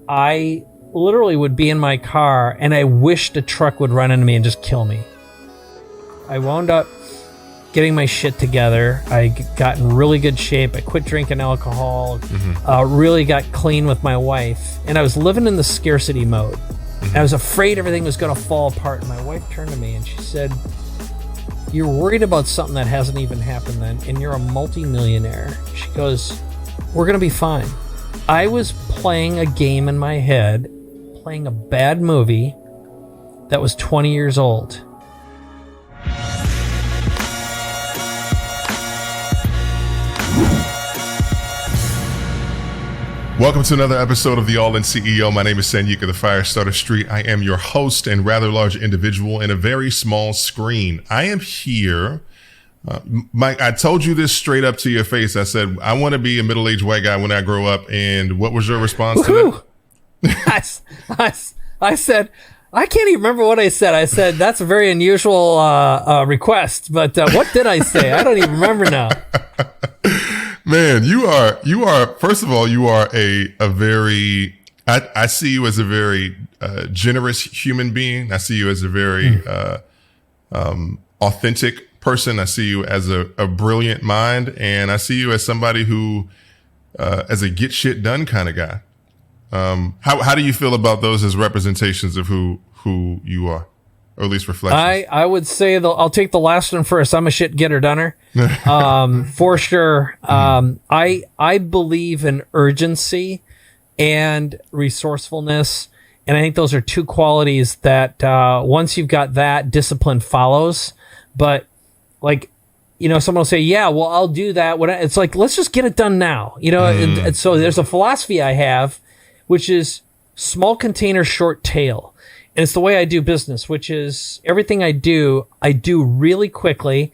I literally would be in my car and I wished a truck would run into me and just kill me. I wound up getting my shit together. I got in really good shape. I quit drinking alcohol, really got clean with my wife, and I was living in the scarcity mode. I was afraid everything was going to fall apart. And my wife turned to me and she said, "You're worried about something that hasn't even happened then, and you're a multimillionaire." She goes, "We're going to be fine." I was playing a game in my head, playing a bad movie that was 20 years old. Welcome to another episode of The All-In CEO. My name is Sanyika The Firestarter Street. I am your host and rather large individual in a very small screen. I am here. Mike, I told you this straight up to your face. I said, I want to be a middle-aged white guy when I grow up. And what was your response to that? I said, I can't even remember what I said. I said, that's a very unusual request. But what did I say? I don't even remember now. Man, you are, first of all, you are a very, I see you as a very generous human being. I see you as a very authentic person. I see you as a brilliant mind. And I see you as somebody who, as a get shit done kind of guy. How do you feel about those as representations of who you are? Or at least reflections? I would say I'll take the last one first. I'm a shit getter doner. For sure. I believe in urgency and resourcefulness. And I think those are two qualities that, once you've got that, discipline follows. But like, someone will say, yeah, well, I'll do that. It's like, let's just get it done now. And so there's a philosophy I have, which is small container, short tail. And it's the way I do business, which is everything I do really quickly.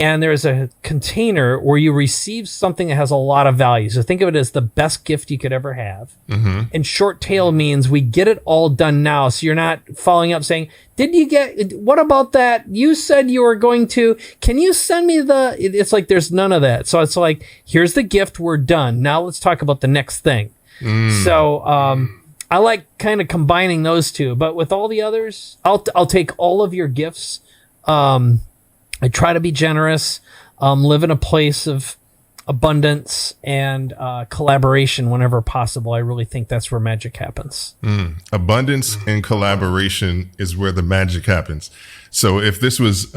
And there's a container where you receive something that has a lot of value. So think of it as the best gift you could ever have. And short tail means we get it all done now. So you're not following up saying, what about that? You said you were going to, can you send me it's like, there's none of that. So it's like, here's the gift. We're done. Now let's talk about the next thing. So, I like kind of combining those two, but with all the others, I'll take all of your gifts. I try to be generous, live in a place of abundance and collaboration whenever possible. I really think that's where magic happens. Abundance and collaboration is where the magic happens. So if this was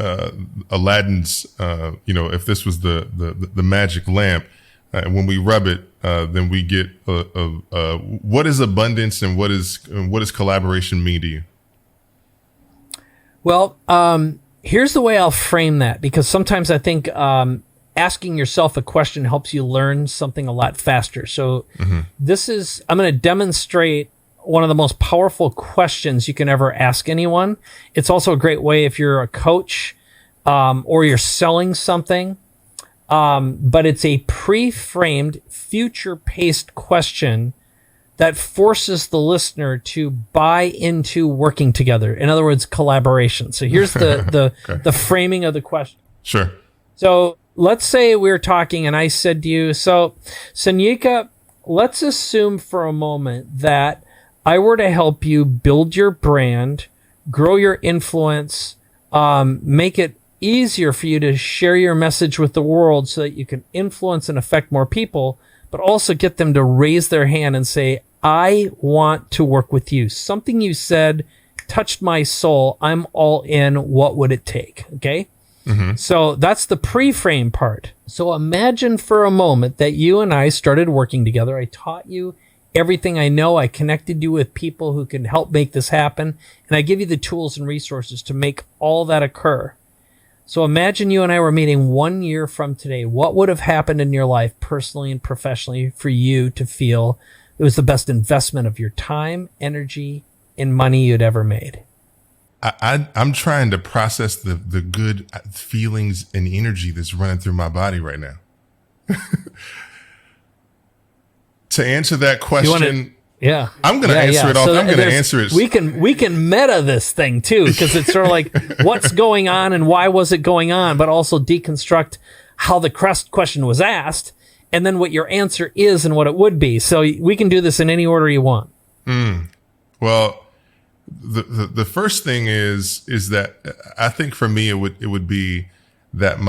Aladdin's, if this was the magic lamp, when we rub it, then we get what is abundance and what does collaboration mean to you? Well, here's the way I'll frame that, because sometimes I think asking yourself a question helps you learn something a lot faster. So I'm going to demonstrate one of the most powerful questions you can ever ask anyone. It's also a great way if you're a coach or you're selling something. But it's a pre-framed, future-paced question that forces the listener to buy into working together. In other words, collaboration. So here's the framing of the question. Sure. So let's say we're talking and I said to you, so Sanyika, let's assume for a moment that I were to help you build your brand, grow your influence, make it easier for you to share your message with the world so that you can influence and affect more people, but also get them to raise their hand and say, I want to work with you. Something you said touched my soul. I'm all in. What would it take? Okay. So that's the pre-frame part. So imagine for a moment that you and I started working together. I taught you everything I know. I connected you with people who can help make this happen. And I give you the tools and resources to make all that occur. So imagine you and I were meeting 1 year from today. What would have happened in your life, personally and professionally, for you to feel it was the best investment of your time, energy, and money you'd ever made? I'm trying to process the good feelings and energy that's running through my body right now. To answer that question, Yeah. I'm going to answer it off. I'm going to answer it. We can meta this thing too, because it's sort of like what's going on and why was it going on, but also deconstruct how the question was asked and then what your answer is and what it would be. So we can do this in any order you want. Well, the first thing is that I think for me it would be that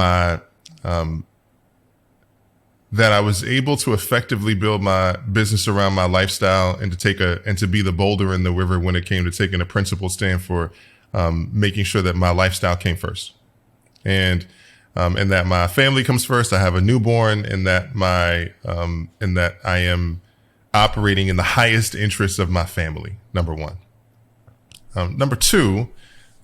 that I was able to effectively build my business around my lifestyle and to be the boulder in the river when it came to taking a principled stand for making sure that my lifestyle came first, and that my family comes first. I have a newborn, and that I am operating in the highest interests of my family. Number one. Number two,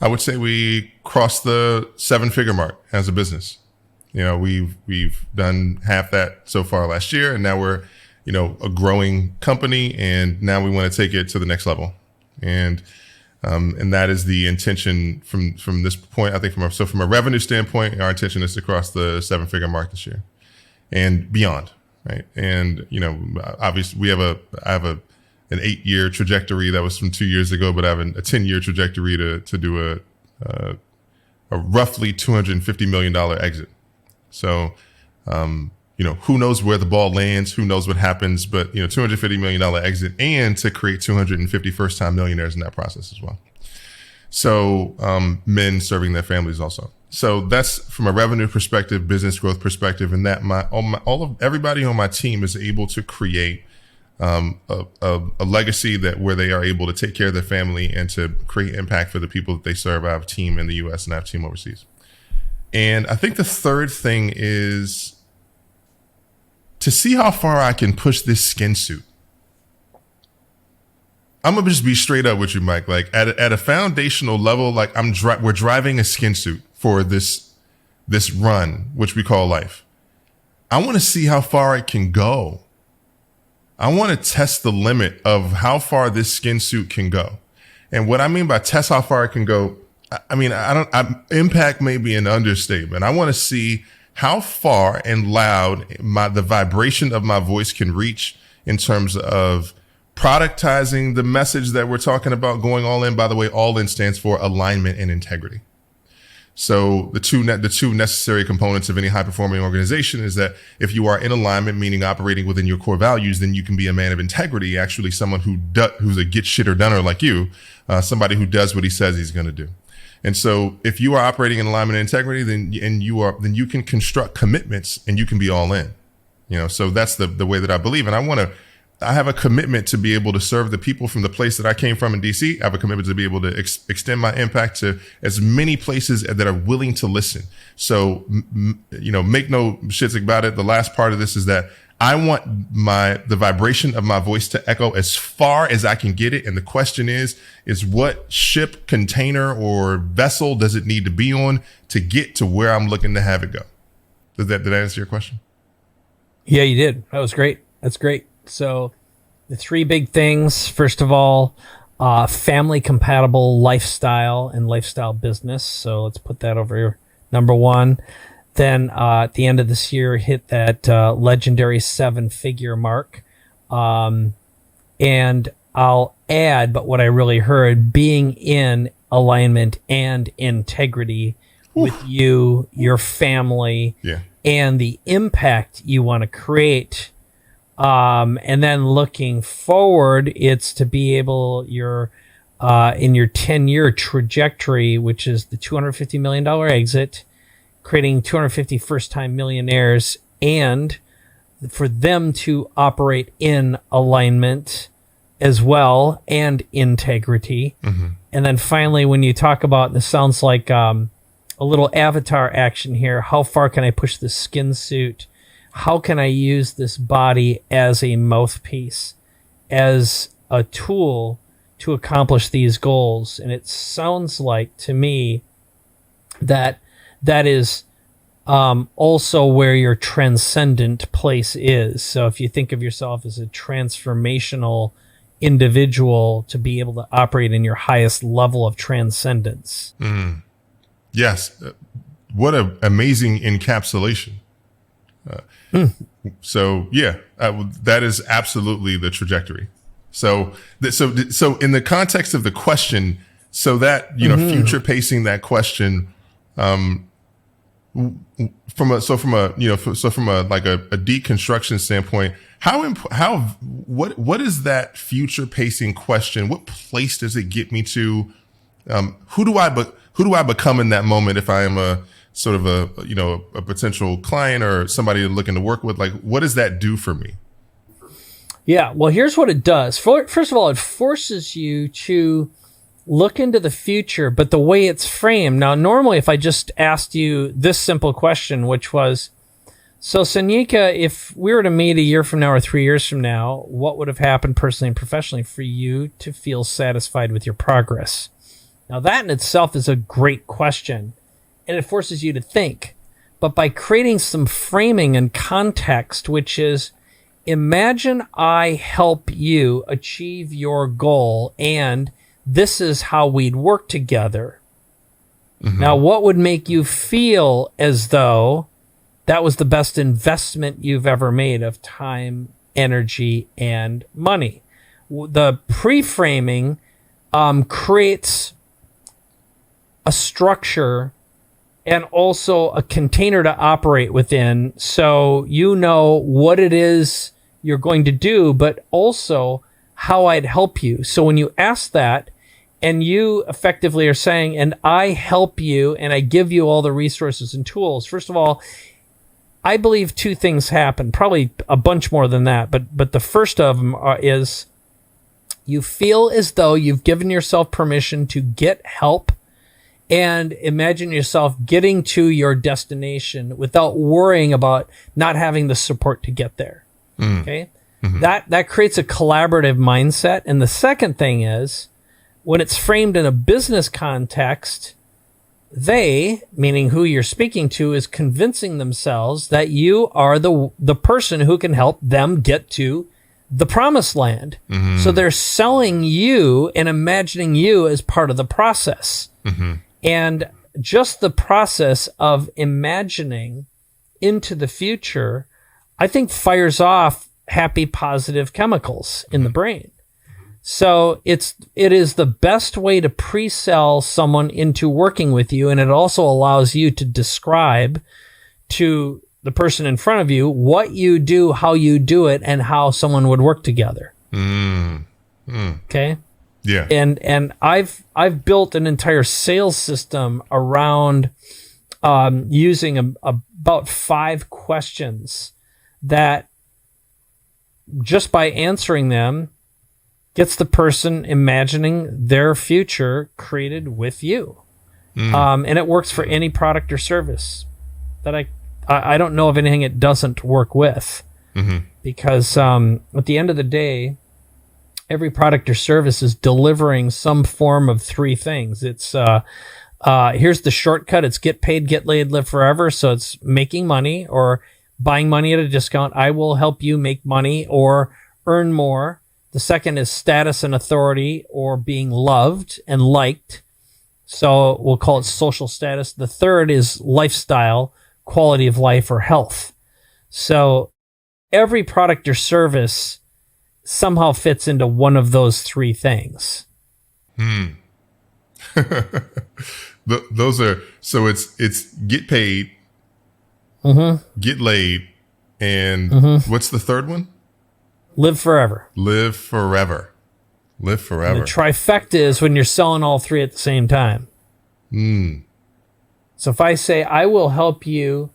I would say we crossed the 7-figure mark as a business. We've done half that so far last year, and now we're, a growing company, and now we want to take it to the next level. And that is the intention from this point. I think from a revenue standpoint, our intention is to cross the 7-figure mark this year and beyond. Right. And, obviously I have an 8-year trajectory that was from 2 years ago, but I have a 10-year trajectory to do a roughly $250 million exit. So, who knows where the ball lands, who knows what happens, but, $250 million exit, and to create 250 first-time millionaires in that process as well. So, men serving their families also. So that's from a revenue perspective, business growth perspective, and that everybody on my team is able to create a legacy where they are able to take care of their family and to create impact for the people that they serve. I have a team in the U.S. and I have a team overseas. And I think the third thing is to see how far I can push this skin suit. I'm gonna just be straight up with you, Mike. Like at a foundational level, like we're driving a skin suit for this run, which we call life. I want to see how far it can go. I want to test the limit of how far this skin suit can go. And what I mean by test how far it can go, impact may be an understatement. I want to see how far and loud the vibration of my voice can reach in terms of productizing the message that we're talking about, going all in. By the way, all in stands for alignment and integrity. So the two necessary components of any high performing organization is that if you are in alignment, meaning operating within your core values, then you can be a man of integrity, actually someone who's a get shitter doner like you, somebody who does what he says he's going to do. And so if you are operating in alignment and integrity, then you can construct commitments and you can be all in, so that's the way that I believe. And I have a commitment to be able to serve the people from the place that I came from in DC. I have a commitment to be able to extend my impact to as many places that are willing to listen. So, make no shits about it. The last part of this is that I want the vibration of my voice to echo as far as I can get it. And the question is what ship, container, or vessel does it need to be on to get to where I'm looking to have it go? Did I answer your question? Yeah, you did. That was great. That's great. So the three big things, first of all, family compatible lifestyle and lifestyle business. So let's put that over here. Number one. Then at the end of this year, hit that legendary 7-figure mark. And I'll add, but what I really heard, being in alignment and integrity with you, your family, and the impact you want to create. And then looking forward, it's to be able in your 10-year trajectory, which is the $250 million exit, creating 250 first-time millionaires, and for them to operate in alignment as well and integrity. Mm-hmm. And then finally, when you talk about, this sounds like a little avatar action here, how far can I push the skin suit? How can I use this body as a mouthpiece, as a tool to accomplish these goals? And it sounds like to me that is also where your transcendent place is. So if you think of yourself as a transformational individual, to be able to operate in your highest level of transcendence. Mm. Yes. What an amazing encapsulation. So yeah, that is absolutely the trajectory. So in the context of the question, so that, future pacing that question, from a like a deconstruction standpoint, what is that future pacing question? What place does it get me to? Who do I become in that moment if I am a sort of a potential client or somebody looking to work with? Like, what does that do for me? Yeah, well, here's what it does. First of all, it forces you to look into the future, but the way it's framed. Now, normally, if I just asked you this simple question, which was, so Sanyika, if we were to meet a year from now or 3 years from now, what would have happened personally and professionally for you to feel satisfied with your progress? Now, that in itself is a great question, and it forces you to think. But by creating some framing and context, which is, imagine I help you achieve your goal, and this is how we'd work together. Mm-hmm. Now, what would make you feel as though that was the best investment you've ever made of time, energy, and money? The pre-framing creates a structure and also a container to operate within, so you know what it is you're going to do, but also how I'd help you. So when you ask that, and you effectively are saying, and I help you, and I give you all the resources and tools. First of all, I believe two things happen, probably a bunch more than that, but the first of them is you feel as though you've given yourself permission to get help and imagine yourself getting to your destination without worrying about not having the support to get there. Okay? Mm-hmm. That creates a collaborative mindset. And the second thing is, when it's framed in a business context, they, meaning who you're speaking to, is convincing themselves that you are the person who can help them get to the promised land. Mm-hmm. So they're selling you and imagining you as part of the process. Mm-hmm. And just the process of imagining into the future, I think, fires off happy, positive chemicals in the brain. So it is the best way to pre-sell someone into working with you, and it also allows you to describe to the person in front of you what you do, how you do it, and how someone would work together. Okay? Yeah. And I've built an entire sales system around using about 5 questions that, just by answering them, gets the person imagining their future created with you. And it works for any product or service that I don't know of anything it doesn't work with. Mm-hmm. Because at the end of the day, every product or service is delivering some form of 3 things. It's here's the shortcut. It's get paid, get laid, live forever. So it's making money or buying money at a discount. I will help you make money or earn more. The second is status and authority, or being loved and liked. So we'll call it social status. The third is lifestyle, quality of life, or health. So every product or service somehow fits into one of those 3 things. Those are, so it's get paid, get laid, and what's the third one? Live forever. Live forever. Live forever. And the trifecta is when you're selling all 3 at the same time. So if I say, I will help you,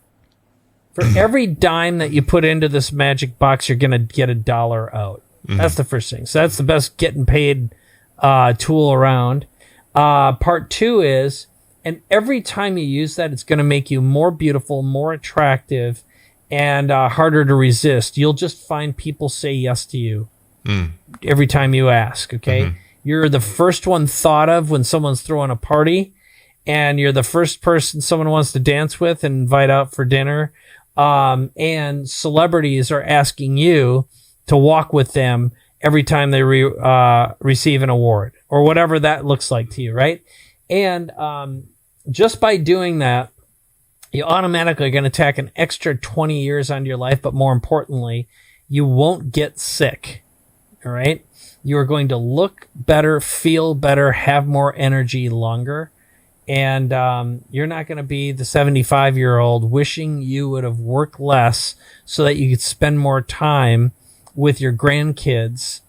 for every dime that you put into this magic box, you're going to get $1 out. That's the first thing. So that's the best getting paid tool around. Part 2 is, and every time you use that, it's going to make you more beautiful, more attractive, and harder to resist. You'll just find people say yes to you every time you ask, okay? You're the first one thought of when someone's throwing a party, and you're the first person someone wants to dance with and invite out for dinner. And celebrities are asking you to walk with them every time they receive an award, or whatever that looks like to you, right? And just by doing that, you automatically are going to tack an extra 20 years onto your life, but more importantly, you won't get sick, all right? You are going to look better, feel better, have more energy longer, And you're not going to be the 75-year-old wishing you would have worked less so that you could spend more time with your grandkids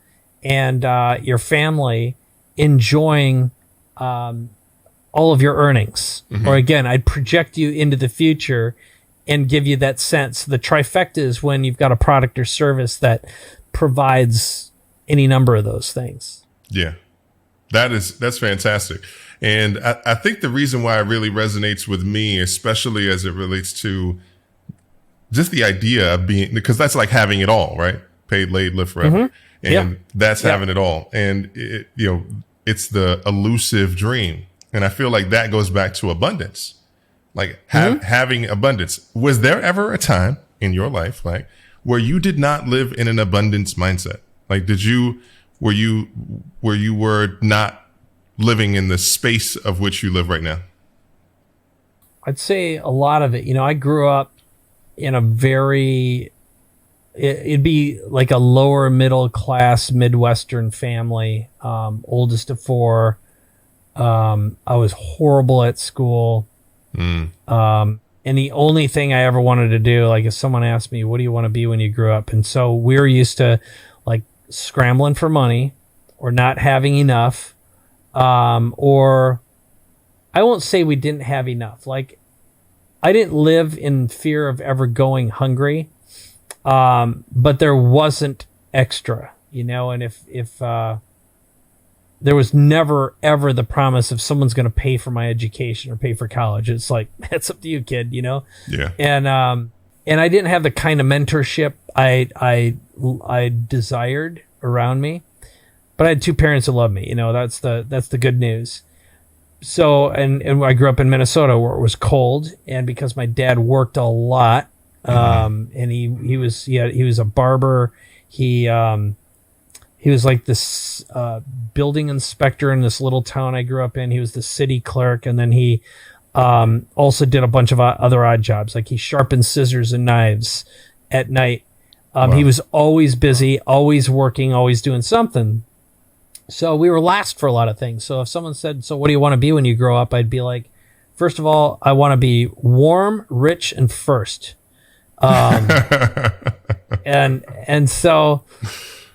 and your family enjoying all of your earnings. Mm-hmm. Or again, I'd project you into the future and give you that sense. The trifecta is when you've got a product or service that provides any number of those things. Yeah, that's fantastic. And I think the reason why it really resonates with me, especially as it relates to just the idea of being, because that's like having it all, right? Paid, laid, live forever. Mm-hmm. And that's having it all. And it's the elusive dream. And I feel like that goes back to abundance. Like having abundance. Was there ever a time in your life, like, where you did not live in an abundance mindset? Like, were you not living in the space of which you live right now? I'd say a lot of it. I grew up in a it'd be like a lower middle class Midwestern family, oldest of four. I was horrible at school. And the only thing I ever wanted to do, like if someone asked me, what do you want to be when you grew up? And so we were used to like scrambling for money or not having enough. Or I won't say we didn't have enough. Like I didn't live in fear of ever going hungry. But there wasn't extra, and if there was never ever the promise of someone's going to pay for my education or pay for college. It's like, it's up to you, kid, Yeah. And I didn't have the kind of mentorship I desired around me, but I had two parents who loved me. That's the good news. So, and I grew up in Minnesota where it was cold, and because my dad worked a lot, and he was a barber. He was like this building inspector in this little town I grew up in. He was the city clerk, and then he also did a bunch of other odd jobs. Like he sharpened scissors and knives at night. Wow. He was always busy, always working, always doing something. So we were last for a lot of things. So if someone said, so what do you want to be when you grow up? I'd be like, first of all, I want to be warm, rich, and first. And so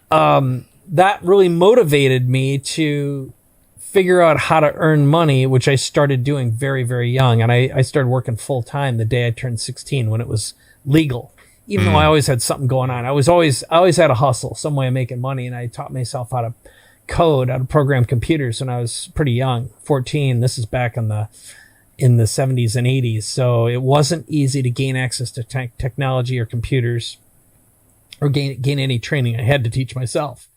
that really motivated me to figure out how to earn money, which I started doing very, very young. And I started working full time the day I turned 16 when it was legal. Even though I always had something going on, I always had a hustle, some way of making money. And I taught myself how to code, how to program computers when I was pretty young, 14. This is back in the 70s and 80s. So it wasn't easy to gain access to technology or computers or gain any training. I had to teach myself.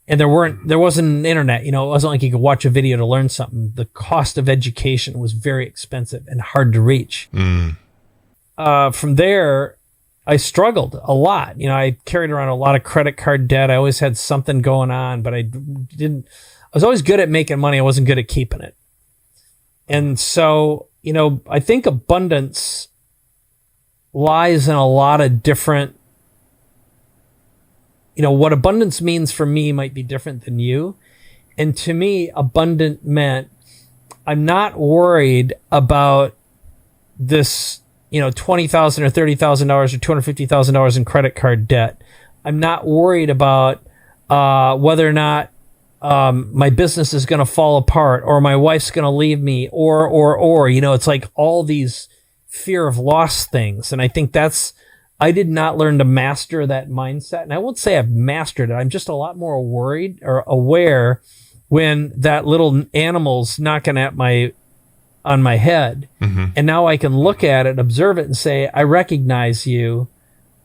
And there wasn't an internet, it wasn't like you could watch a video to learn something. The cost of education was very expensive and hard to reach. From there, I struggled a lot. I carried around a lot of credit card debt. I always had something going on, but I was always good at making money. I wasn't good at keeping it. And so, I think abundance lies in a lot of different, what abundance means for me might be different than you. And to me, abundant meant I'm not worried about this, $20,000 or $30,000 or $250,000 in credit card debt. I'm not worried about whether or not my business is going to fall apart or my wife's going to leave me or, it's like all these fear of loss things. And I think I did not learn to master that mindset. And I won't say I've mastered it. I'm just a lot more worried or aware when that little animal's knocking on my head. Mm-hmm. And now I can look at it, observe it and say, I recognize you,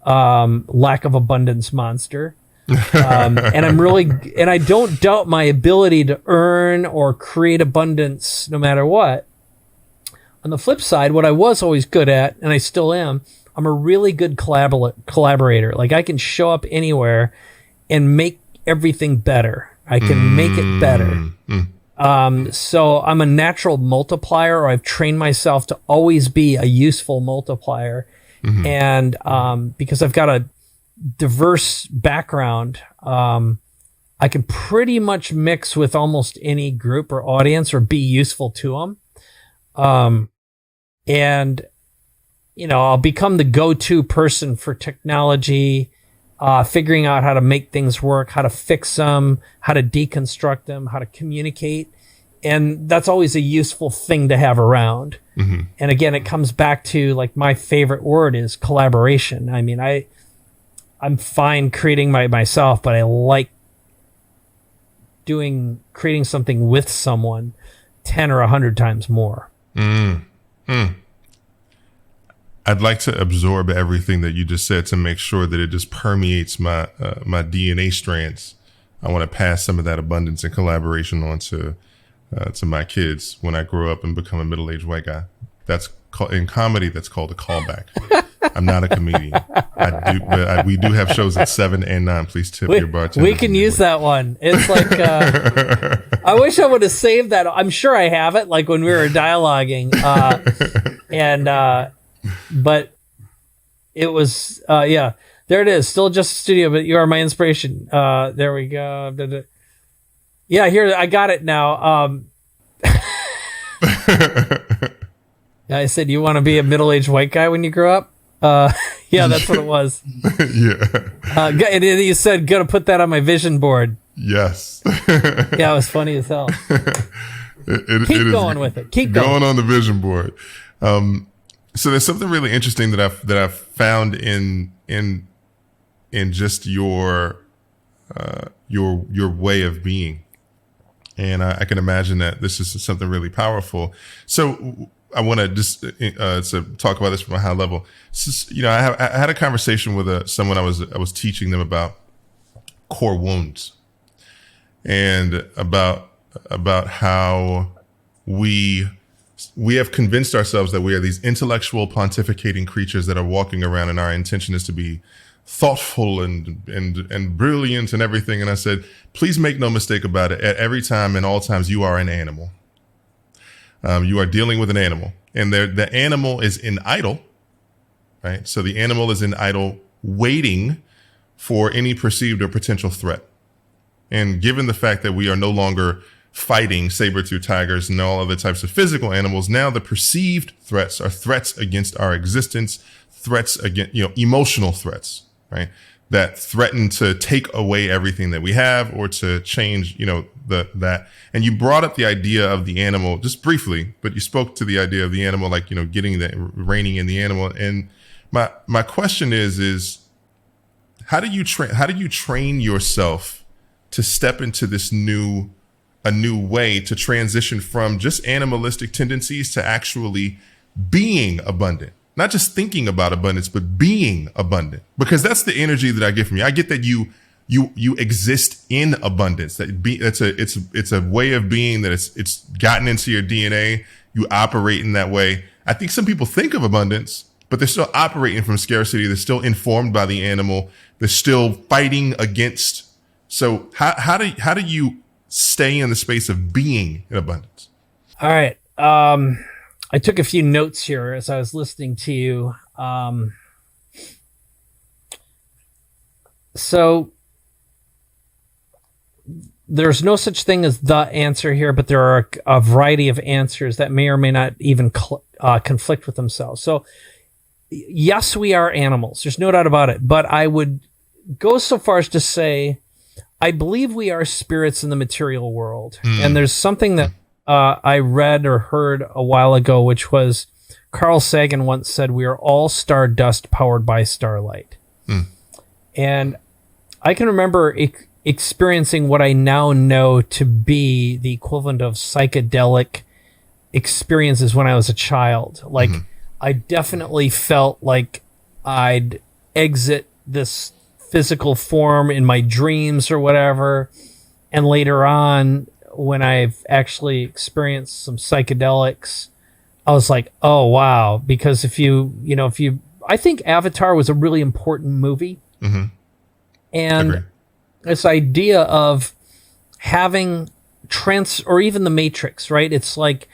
lack of abundance monster. And I don't doubt my ability to earn or create abundance no matter what. On the flip side, what I was always good at, and I still am, I'm a really good collaborator. Like I can show up anywhere and make everything better. I can make it better. So I'm a natural multiplier, or I've trained myself to always be a useful multiplier. Mm-hmm. And because I've got a diverse background, I can pretty much mix with almost any group or audience or be useful to them. And, I'll become the go-to person for technology, figuring out how to make things work, how to fix them, how to deconstruct them, how to communicate. And that's always a useful thing to have around. Mm-hmm. And again, it comes back to like my favorite word is collaboration. I mean, I'm fine creating myself, but I like creating something with someone 10 or 100 times more. I'd like to absorb everything that you just said to make sure that it just permeates my DNA strands. I want to pass some of that abundance and collaboration on to my kids when I grow up and become a middle-aged white guy. That's in comedy. That's called a callback. I'm not a comedian. We do have shows at 7 and 9. Please tip your bartender. We can use that one. It's like I wish I would have saved that. I'm sure I have it, like when we were dialoguing, but it was there it is. Still just a studio, but you are my inspiration. There we go. Yeah, here I got it now. I said, you want to be a middle-aged white guy when you grow up? Yeah, that's what it was. Yeah. And you said, gonna put that on my vision board. Yes. Yeah, it was funny as hell. Keep going with it. Keep going on the vision board. So there's something really interesting that I've found in just your way of being, and I can imagine that this is something really powerful. So I want to just to talk about this from a high level. I had a conversation with someone I was teaching them about core wounds, and about how we have convinced ourselves that we are these intellectual pontificating creatures that are walking around, and our intention is to be thoughtful and brilliant and everything. And I said, please make no mistake about it. At every time and all times, you are an animal. You are dealing with an animal, and the animal is in idle, right? So the animal is in idle, waiting for any perceived or potential threat. And given the fact that we are no longer fighting saber-tooth tigers and all other types of physical animals, now the perceived threats are threats against our existence, threats against, emotional threats, right? That threaten to take away everything that we have or to change, that. And you brought up the idea of the animal just briefly, but you spoke to the idea of the animal, like, reining in the animal. And my question is how do you train yourself to step into this a new way to transition from just animalistic tendencies to actually being abundant? Not just thinking about abundance, but being abundant, because that's the energy that I get from you. I get that you exist in abundance. It's a way of being that it's gotten into your DNA. You operate in that way. I think some people think of abundance, but they're still operating from scarcity. They're still informed by the animal. They're still fighting against. So how do you stay in the space of being in abundance? All right. I took a few notes here as I was listening to you. So there's no such thing as the answer here, but there are a variety of answers that may or may not even conflict with themselves. So yes, we are animals. There's no doubt about it. But I would go so far as to say, I believe we are spirits in the material world. And there's something that I read or heard a while ago, which was Carl Sagan once said, we are all stardust powered by starlight. And I can remember experiencing what I now know to be the equivalent of psychedelic experiences when I was a child. Like, I definitely felt like I'd exit this physical form in my dreams or whatever. And later on, when I've actually experienced some psychedelics, I was like, oh, wow. Because I think Avatar was a really important movie. And this idea of having or even the Matrix, right? It's like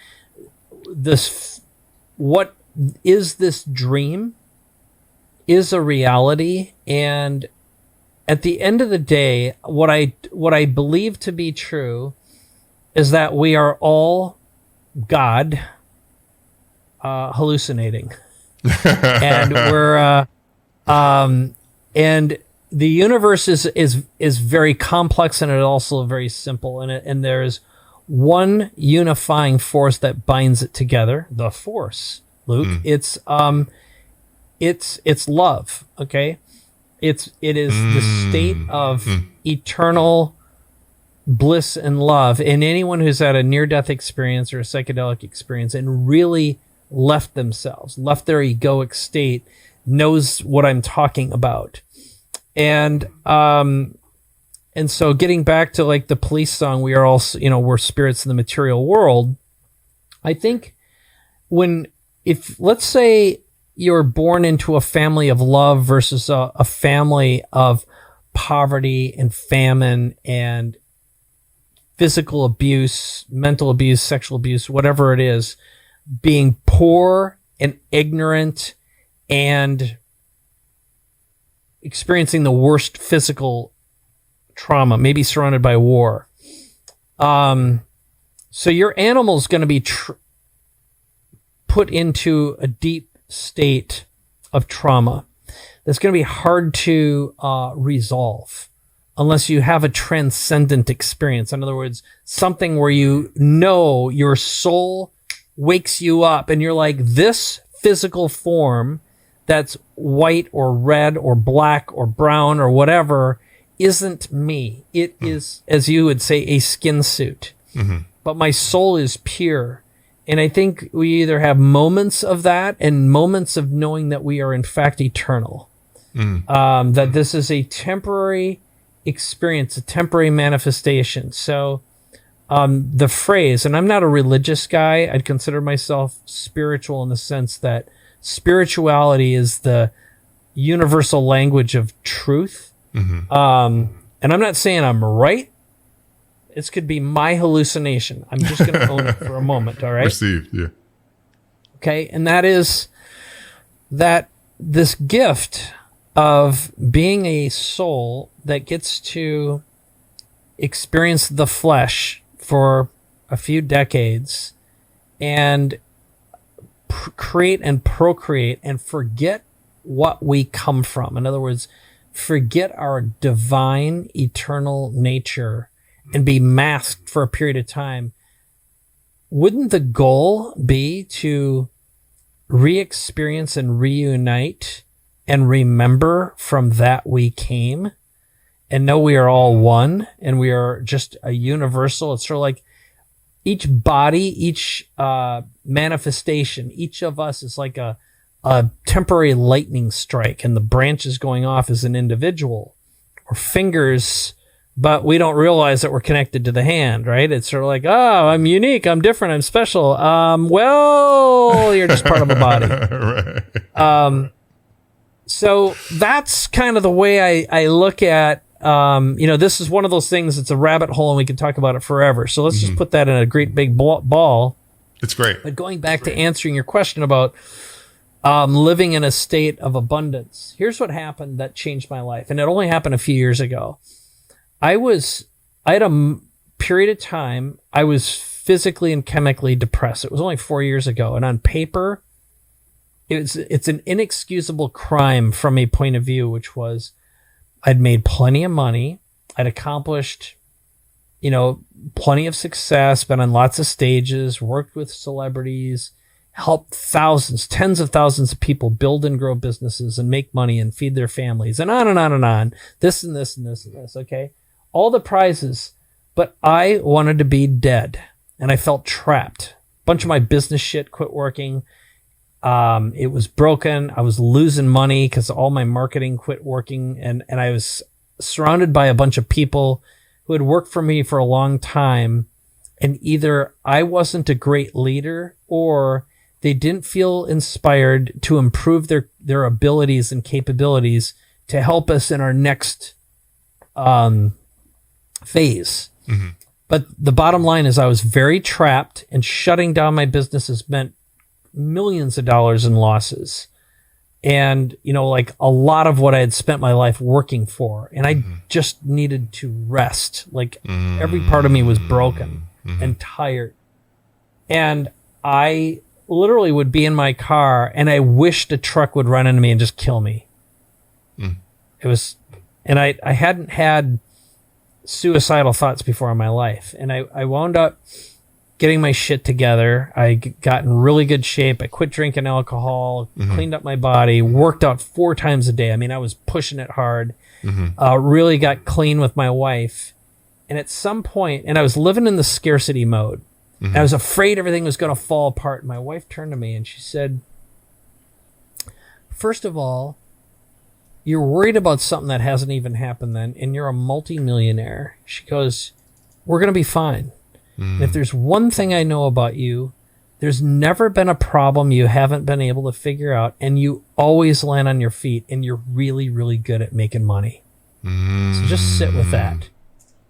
what is this dream is a reality. And at the end of the day, what I believe to be true is that we are all God hallucinating. And we're and the universe is very complex, and it's also very simple, and there's one unifying force that binds it together, the force, Luke. It's love. Okay, it is the state of eternal bliss and love. And anyone who's had a near-death experience or a psychedelic experience and really left their egoic state knows what I'm talking about. And so getting back to like the Police song, we are all, we're spirits in the material world. I think if let's say you're born into a family of love versus a family of poverty and famine and physical abuse, mental abuse, sexual abuse, whatever it is, being poor and ignorant and experiencing the worst physical trauma, maybe surrounded by war. So your animal's going to be put into a deep state of trauma that's going to be hard to resolve unless you have a transcendent experience. In other words, something where your soul wakes you up and you're like, this physical form that's white or red or black or brown or whatever isn't me. It is, as you would say, a skin suit. But my soul is pure. And I think we either have moments of that and moments of knowing that we are in fact eternal. That this is a temporary experience, a temporary manifestation. So the phrase, and I'm not a religious guy, I'd consider myself spiritual in the sense that spirituality is the universal language of truth. And I'm not saying I'm right. This could be my hallucination. I'm just going to own it for a moment, all right? Received, yeah. Okay, and that is that this gift of being a soul that gets to experience the flesh for a few decades and create and procreate and forget what we come from. In other words, forget our divine, eternal nature and be masked for a period of time. Wouldn't the goal be to re-experience and reunite and remember from that we came and know we are all one and we are just a universal? It's sort of like each body, each manifestation, each of us is like a temporary lightning strike, and the branches going off as an individual, or fingers, but we don't realize that we're connected to the hand, right? It's sort of like, oh, I'm unique, I'm different, I'm special. Well, you're just part of a body. Right. So that's kind of the way I look at, this is one of those things, it's a rabbit hole and we can talk about it forever. So let's just put that in a great big ball. It's great. But going back to answering your question about living in a state of abundance, here's what happened that changed my life. And it only happened a few years ago. I had a period of time, I was physically and chemically depressed. It was only 4 years ago. And on paper, it's an inexcusable crime from a point of view, which was I'd made plenty of money. I'd accomplished, plenty of success, been on lots of stages, worked with celebrities, helped thousands, tens of thousands of people build and grow businesses and make money and feed their families and on and on and on. This and this and this and this. Okay. All the prizes, but I wanted to be dead and I felt trapped. A bunch of my business shit quit working. It was broken. I was losing money because all my marketing quit working. And I was surrounded by a bunch of people who had worked for me for a long time. And either I wasn't a great leader or they didn't feel inspired to improve their abilities and capabilities to help us in our next, phase. But the bottom line is I was very trapped, and shutting down my businesses meant millions of dollars in losses. And, like a lot of what I had spent my life working for. And I just needed to rest. Like every part of me was broken and tired. And I literally would be in my car and I wished a truck would run into me and just kill me. It was, and I hadn't had suicidal thoughts before in my life. And I wound up getting my shit together. I got in really good shape. I quit drinking alcohol, cleaned up my body, worked out 4 times a day. I mean, I was pushing it hard, really got clean with my wife. And at some point, and I was living in the scarcity mode. I was afraid everything was going to fall apart. My wife turned to me and she said, first of all, you're worried about something that hasn't even happened then, and you're a multimillionaire. She goes, we're going to be fine. And if there's one thing I know about you, there's never been a problem you haven't been able to figure out, and you always land on your feet, and you're really, really good at making money. So just sit with that.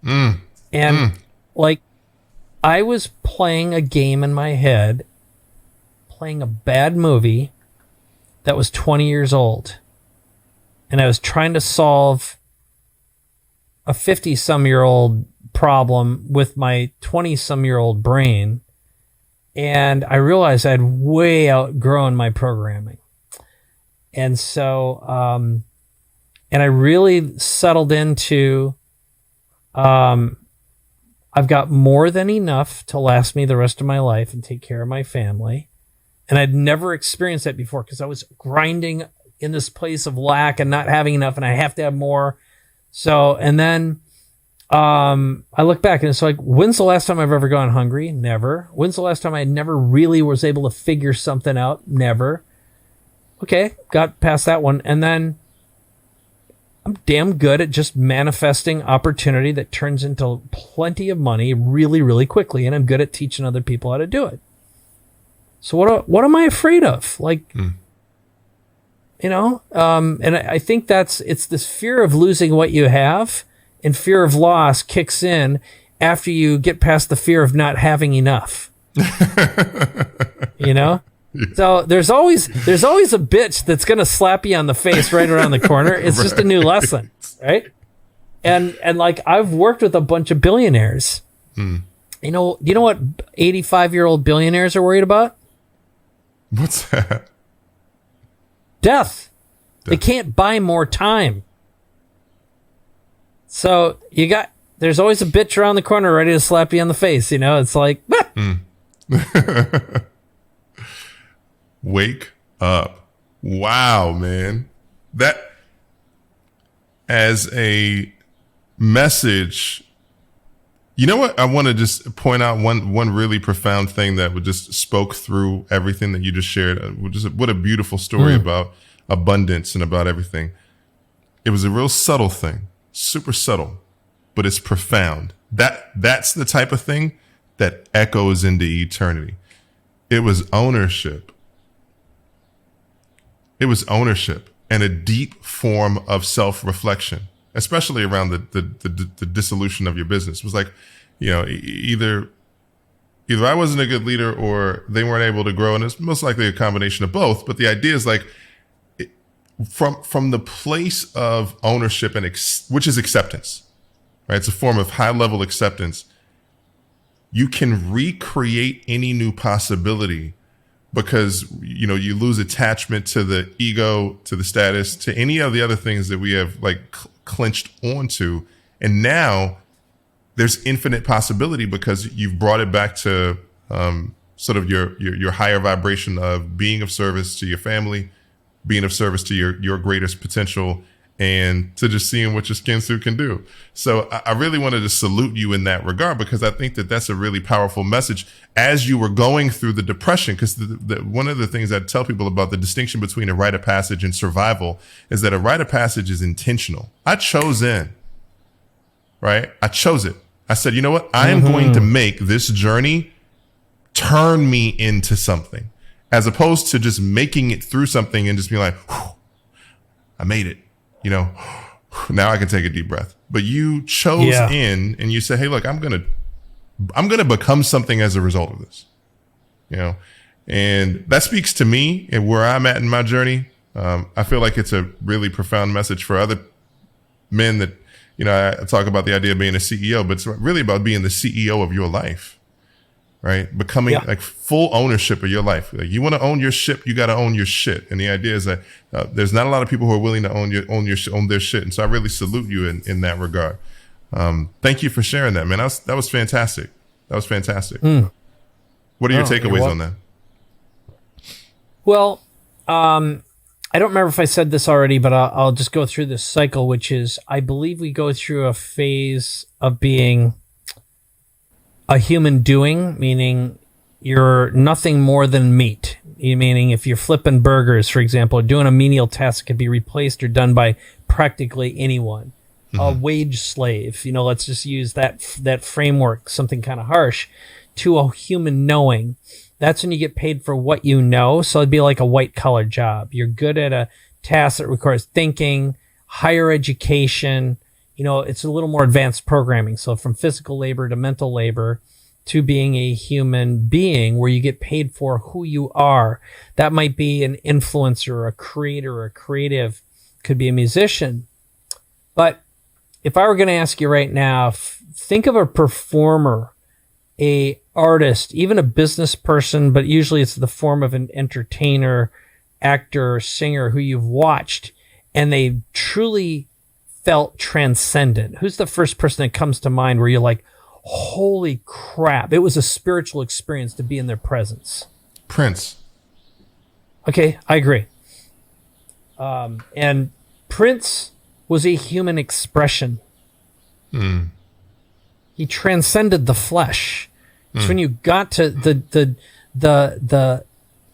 And like, I was playing a game in my head, playing a bad movie that was 20 years old. And I was trying to solve a 50-some-year-old problem with my 20-some-year-old brain. And I realized I'd way outgrown my programming. And so, and I really settled into, I've got more than enough to last me the rest of my life and take care of my family. And I'd never experienced that before because I was grinding in this place of lack and not having enough, and I have to have more. So, and then I look back and it's like, when's the last time I've ever gone hungry? Never. When's the last time I never really was able to figure something out? Never. Okay, got past that one. And then I'm damn good at just manifesting opportunity that turns into plenty of money really, really quickly. And I'm good at teaching other people how to do it. So what am I afraid of? Like, you know, and I think it's this fear of losing what you have, and fear of loss kicks in after you get past the fear of not having enough. You know? So there's always a bitch that's going to slap you on the face right around the corner. It's just a new lesson, right? And like, I've worked with a bunch of billionaires. You know what 85-year-old billionaires are worried about? What's that? Death. They can't buy more time. So there's always a bitch around the corner ready to slap you on the face. You know, it's like, wake up. Wow, man. That, as a message, you know what? I want to just point out one really profound thing that would just spoke through everything that you just shared. What a beautiful story about abundance and about everything. It was a real subtle thing, super subtle, but it's profound. That's the type of thing that echoes into eternity. It was ownership. It was ownership and a deep form of self-reflection, especially around the dissolution of your business. It was like, you know, either I wasn't a good leader or they weren't able to grow, and it's most likely a combination of both. But the idea is like, from the place of ownership and which is acceptance, right? It's a form of high level acceptance. You can recreate any new possibility because, you know, you lose attachment to the ego, to the status, to any of the other things that we have like clenched onto. And now there's infinite possibility because you've brought it back to sort of your higher vibration of being of service to your family, being of service to your greatest potential, and to just seeing what your skin suit can do. So I really wanted to salute you in that regard, because I think that that's a really powerful message as you were going through the depression. Because one of the things I tell people about the distinction between a rite of passage and survival is that a rite of passage is intentional. I chose in, right? I chose it. I said, you know what? I am going to make this journey turn me into something, as opposed to just making it through something and just being like, I made it. You know, now I can take a deep breath. But you chose in, and you say, hey, look, I'm going to become something as a result of this, you know, and that speaks to me and where I'm at in my journey. I feel like it's a really profound message for other men that, you know, I talk about the idea of being a CEO, but it's really about being the CEO of your life. right? Becoming like full ownership of your life. Like, you want to own your ship, you got to own your shit. And the idea is that there's not a lot of people who are willing to own their shit. And so I really salute you in that regard. Thank you for sharing that, man. That was fantastic. That was fantastic. What are your takeaways on that? Well, I don't remember if I said this already, but I'll just go through this cycle, which is, I believe we go through a phase of being a human doing, meaning you're nothing more than meat. Meaning if you're flipping burgers, for example, or doing a menial task, could be replaced or done by practically anyone. A wage slave, let's just use that framework, something kind of harsh, to a human knowing. That's when you get paid for what you know. So it'd be like a white collar job. You're good at a task that requires thinking, higher education. It's a little more advanced programming. So from physical labor to mental labor to being a human being where you get paid for who you are. That might be an influencer, a creator, a creative, could be a musician. But if I were going to ask you right now, think of a performer, a artist, even a business person, but usually it's the form of an entertainer, actor, singer who you've watched and they truly felt transcendent. Who's the first person that comes to mind where you're like, holy crap, it was a spiritual experience to be in their presence? Prince. Okay, I agree. And Prince was a human expression. He transcended the flesh. So when you got to the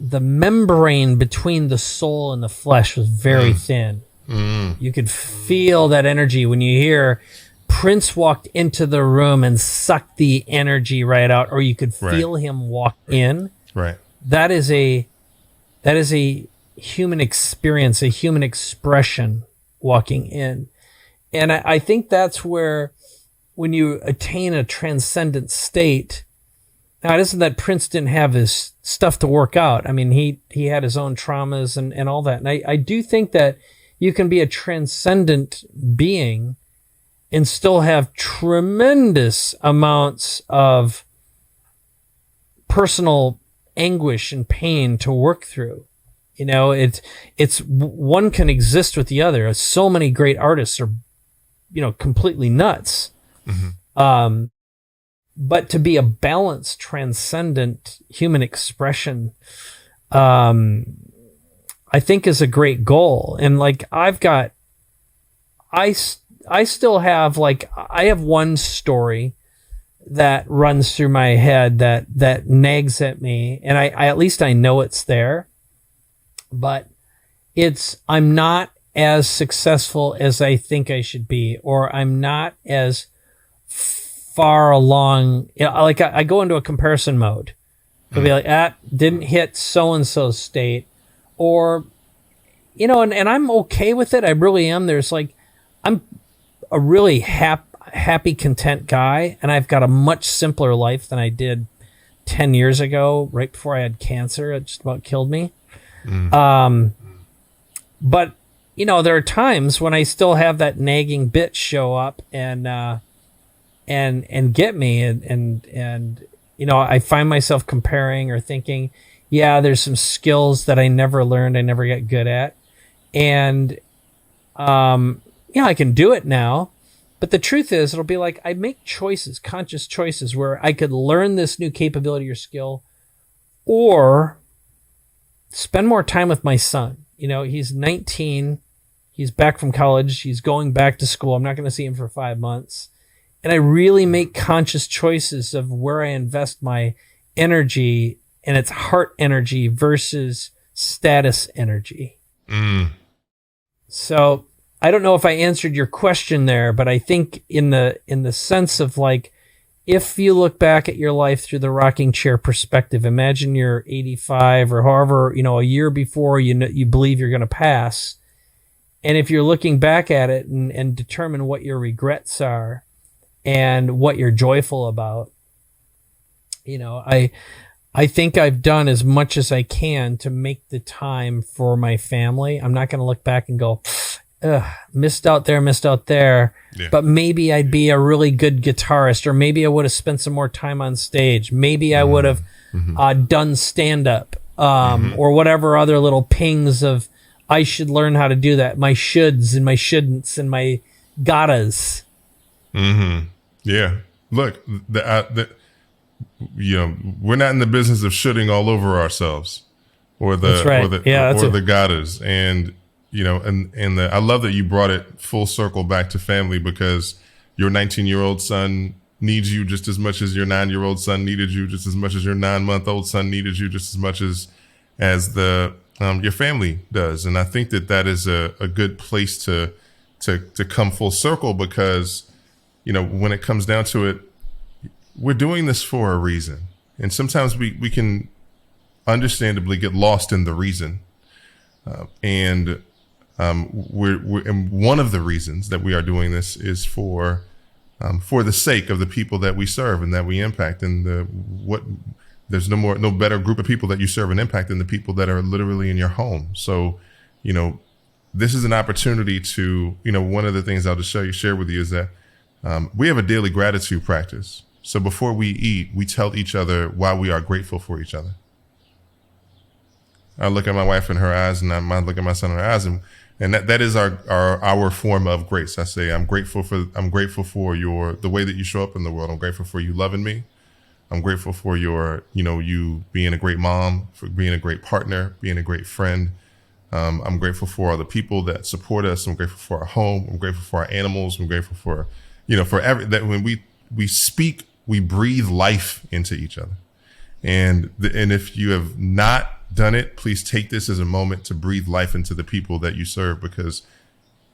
membrane between the soul and the flesh was very thin. You could feel that energy when you hear Prince walked into the room and sucked the energy right out, or you could feel him walk in. Right. That is a human experience, a human expression walking in. And I think that's where, when you attain a transcendent state, now it isn't that Prince didn't have his stuff to work out. I mean, he had his own traumas and all that. And I do think that you can be a transcendent being and still have tremendous amounts of personal anguish and pain to work through. It's one can exist with the other. So many great artists are, completely nuts. But to be a balanced, transcendent human expression, I think is a great goal. And like, I still have I have one story that runs through my head that nags at me. And I at least I know it's there, but I'm not as successful as I think I should be, or I'm not as far along. I go into a comparison mode. I'll be like, didn't hit so-and-so state, or, and I'm okay with it. I really am. I'm a really happy, content guy, and I've got a much simpler life than I did 10 years ago, right before I had cancer. It just about killed me. But, there are times when I still have that nagging bitch show up and get me. And I find myself comparing or thinking, there's some skills that I never learned, I never got good at. And, I can do it now. But the truth is, it'll be like I make choices, conscious choices, where I could learn this new capability or skill, or spend more time with my son. He's 19. He's back from college. He's going back to school. I'm not going to see him for 5 months. And I really make conscious choices of where I invest my energy, and it's heart energy versus status energy. So I don't know if I answered your question there, but I think in the sense of if you look back at your life through the rocking chair perspective, imagine you're 85 or however, a year before you believe you're going to pass. And if you're looking back at it and determine what your regrets are and what you're joyful about, I think I've done as much as I can to make the time for my family. I'm not going to look back and go, missed out there. Yeah. But maybe I'd be a really good guitarist, or maybe I would have spent some more time on stage. Maybe I would have done stand-up, or whatever other little pings of, I should learn how to do that. My shoulds and my shouldn'ts and my gottas. Yeah. Look, we're not in the business of shooting all over ourselves, or the gottas. And, I love that you brought it full circle back to family, because your 19-year-old son needs you just as much as your 9-year-old son needed you, just as much as your 9-month-old son needed you, just as much as your family does. And I think that is a good place to come full circle, because, when it comes down to it, we're doing this for a reason. And sometimes we can understandably get lost in the reason. And one of the reasons that we are doing this is for the sake of the people that we serve and that we impact. And there's no better group of people that you serve and impact than the people that are literally in your home. So, this is an opportunity to, one of the things I'll just share with you is that we have a daily gratitude practice. So before we eat, we tell each other why we are grateful for each other. I look at my wife in her eyes, and I look at my son in her eyes, and that is our form of grace. I say, I'm grateful for the way that you show up in the world. I'm grateful for you loving me. I'm grateful for you being a great mom, for being a great partner, being a great friend. I'm grateful for all the people that support us. I'm grateful for our home. I'm grateful for our animals. I'm grateful for, that when we speak, we breathe life into each other. And if you have not done it, please take this as a moment to breathe life into the people that you serve, because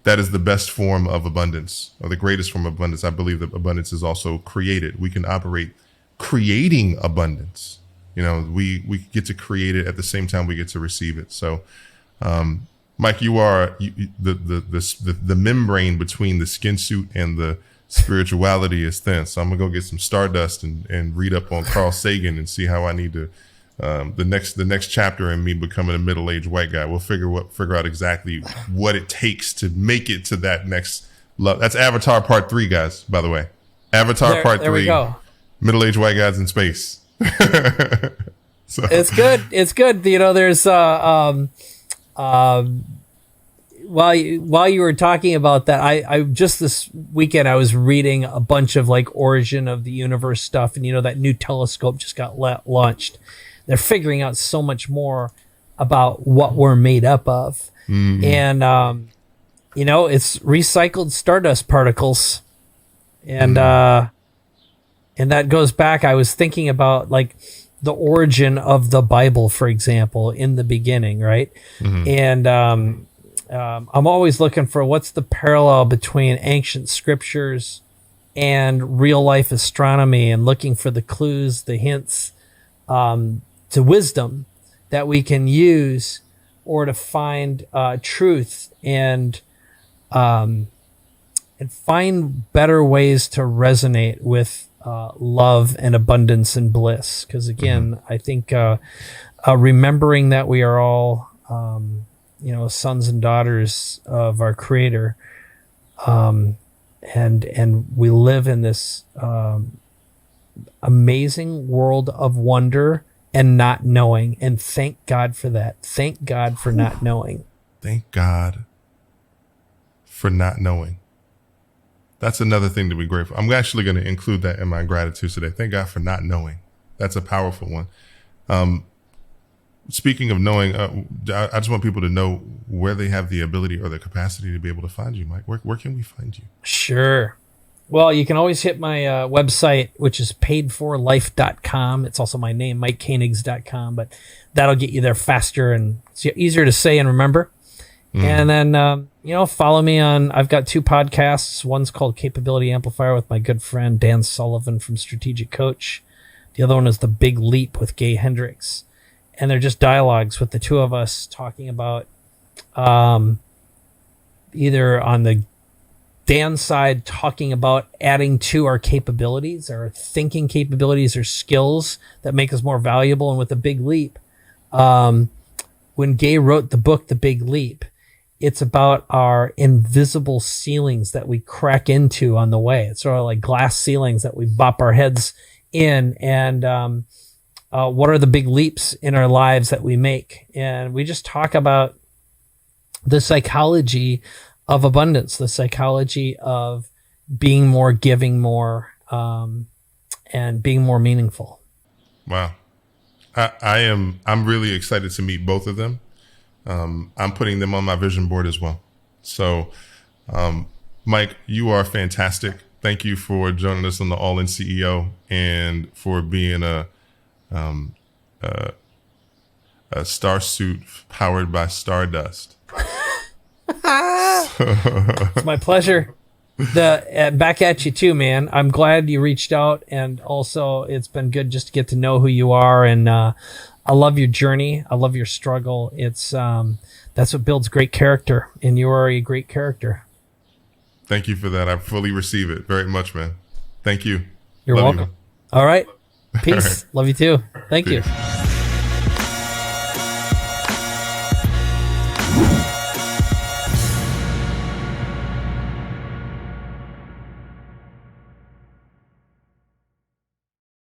that is the best form of abundance, or the greatest form of abundance. I believe that abundance is also created. We can operate creating abundance. We get to create it at the same time we get to receive it. So, Mike, you are the membrane between the skin suit and the spirituality is thin. So I'm gonna go get some Stardust and read up on Carl Sagan and see how I need to the next chapter in me becoming a middle-aged white guy. We'll figure out exactly what it takes to make it to that next level. That's Avatar Part 3, guys, by the way. Avatar Part 3. We go. Middle-aged white guys in space. So. It's good. There's while you were talking about that, I just this weekend I was reading a bunch of origin of the universe stuff, and that new telescope just got launched. They're figuring out so much more about what we're made up of, and it's recycled stardust particles, and that goes back. I was thinking about the origin of the Bible, for example, in the beginning, right? And I'm always looking for what's the parallel between ancient scriptures and real life astronomy, and looking for the clues, the hints to wisdom that we can use, or to find truth and find better ways to resonate with love and abundance and bliss. Because again, I think remembering that we are all sons and daughters of our Creator, and we live in this amazing world of wonder and not knowing. And thank God for that. Thank God for not knowing. Thank God for not knowing. That's another thing to be grateful. I'm actually going to include that in my gratitude today. Thank God for not knowing. That's a powerful one. Speaking of knowing, I just want people to know where they have the ability or the capacity to be able to find you, Mike. Where can we find you? Sure. Well, you can always hit my website, which is paidforlife.com. It's also my name, MikeKoenigs.com, but that'll get you there faster and it's easier to say and remember. And then, follow me on, I've got 2 podcasts. One's called Capability Amplifier with my good friend Dan Sullivan from Strategic Coach. The other one is The Big Leap with Gay Hendricks. And they're just dialogues with the two of us talking about either on the Dan side, talking about adding to our capabilities, our thinking capabilities or skills that make us more valuable. And with The Big Leap, when Gay wrote the book, The Big Leap, It's about our invisible ceilings that we crack into on the way. It's sort of like glass ceilings that we bop our heads in. And what are the big leaps in our lives that we make? And we just talk about the psychology of abundance, the psychology of being more, giving more, and being more meaningful. Wow. I'm really excited to meet both of them. I'm putting them on my vision board as well. So, Mike, you are fantastic. Thank you for joining us on the All In CEO and for being a star suit powered by Stardust. It's my pleasure. Back at you too, man. I'm glad you reached out, and also it's been good just to get to know who you are. And I love your journey. I love your struggle. It's that's what builds great character, and you are a great character. Thank you for that. I fully receive it very much, man. Thank you. You're welcome. All right. Peace. All right. Love you too. Thank you. Peace.